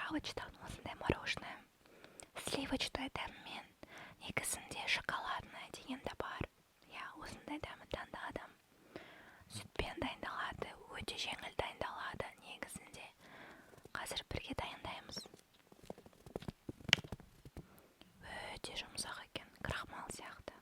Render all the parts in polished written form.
яблочтан осындай мороженое. Сливочный дәммен, негізінде шоколадный деген де бар. Я осындай дәмін таңдадым. Сүтпен дайындалады, өте жеңіл дайындалады негізінде. Қазір бірге дайындаймыз. Өте жұмсақ екен, крахмал сияқты.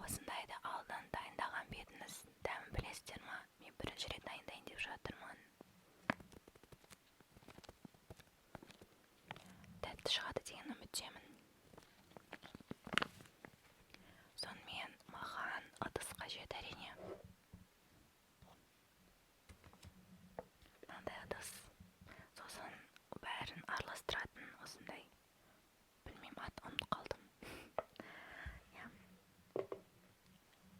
Осындайды алдын дайындаған бетіңіз дәмін білесіздер ма? Мен бірінші рет дайындайын деп жатырмын. Тәтті шығады деген үміттемін. Сонымен маған ыдыс қажет әрине. Мынандай ыдыс. Сосын бәрін араластыратын осындай. Білмеймін, ұмытып қалдым.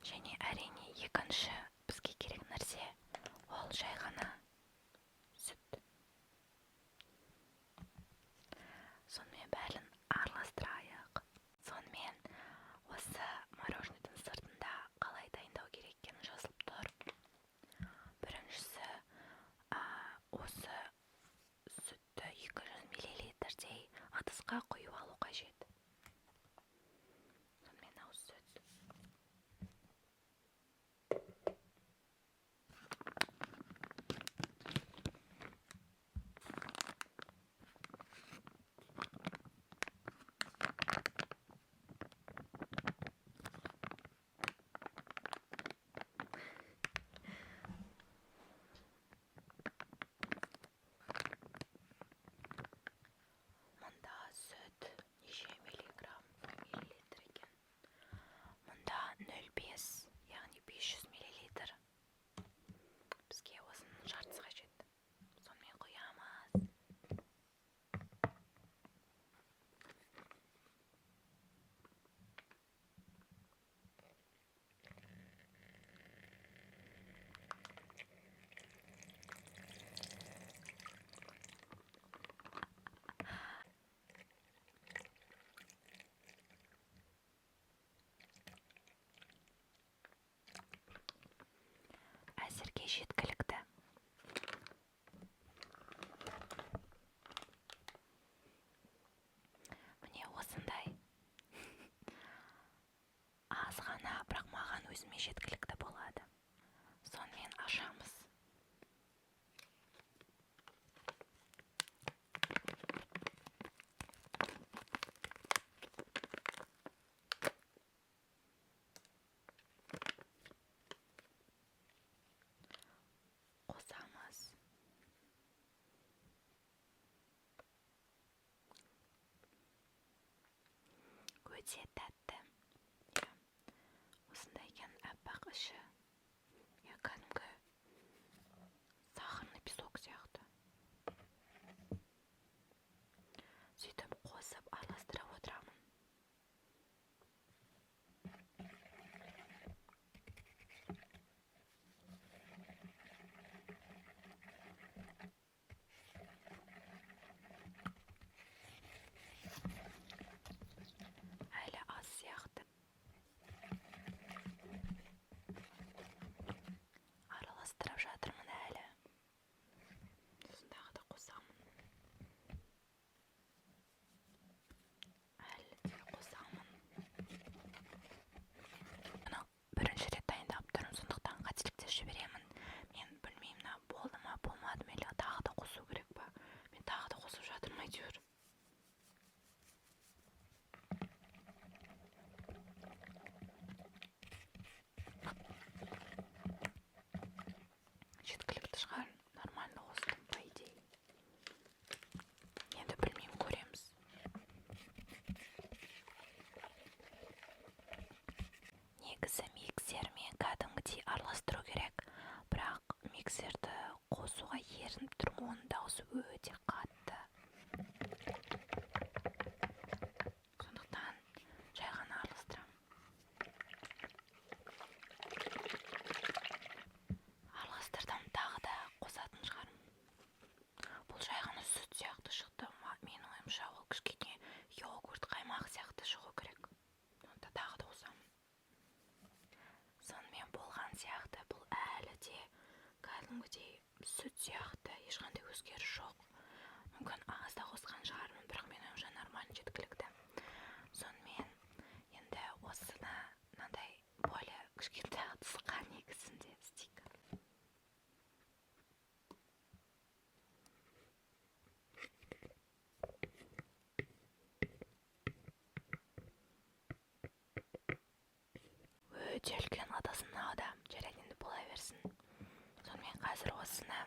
Және әрине екінші бізге керек нәрсе ол жай ғана сүт. Сонымен бәрін араластырайық. Сонымен осы мороженойдың сыртында қалай дайындау керек екені жазылып тұр. Біріншісі осы сүтті 200 мл-дей ыдысқа құйып алу қажет. Сонымен ауыз сүт. Мұнда сүт неше миллилитр екен? Мұнда 0,5, яғни 500 мл. Бізге осының жартысы қажет. Сонымен құямыз. Әзірге жеткілікті. Міне осындай. Аз ғана, бірақ маған өзіме жеткілікті болады. Сонымен ашамыз. Қосамыз. Өте тәтті. Осындай екен әппақ іші. Кәдімгі сахарный песок сияқты. Сөйтіп қосып араластырып отырамын. Әлі аз сияқты. Араластырып жатырмын әлі. Сосын тағы да қосамын. Әлі де қосамын. Мұны бірінші рет дайындап тұрмын, сондықтан қателіктер жіберемін. Мен білмеймін, болды ма, болмады ма, тағы да қосу керек па? Мен тағы да қосып жатырмын әйтеуір. Жеткілікті шығар, нормально қостым, по идее. Енді білмеймін, көреміз. Негізі миксермен кәдімгідей араластыру керек, бірақ миксерді қосуға ерініп тұрмын, оның дауысы өте қатты. Сондықтан жай ғана араластырамын. сүт сияқты ешқандай өзгеріс жоқ. Мүмкін ағызда қосқан шығармын, бірақ менің уже нормально жеткілікті. Сонымен енді осыны мынандай более кішкентай ыдысқа негізінде стейк. Өте үлкен ыдыс мынау да, жарайды енді бола берсін. Сонымен қазір осыны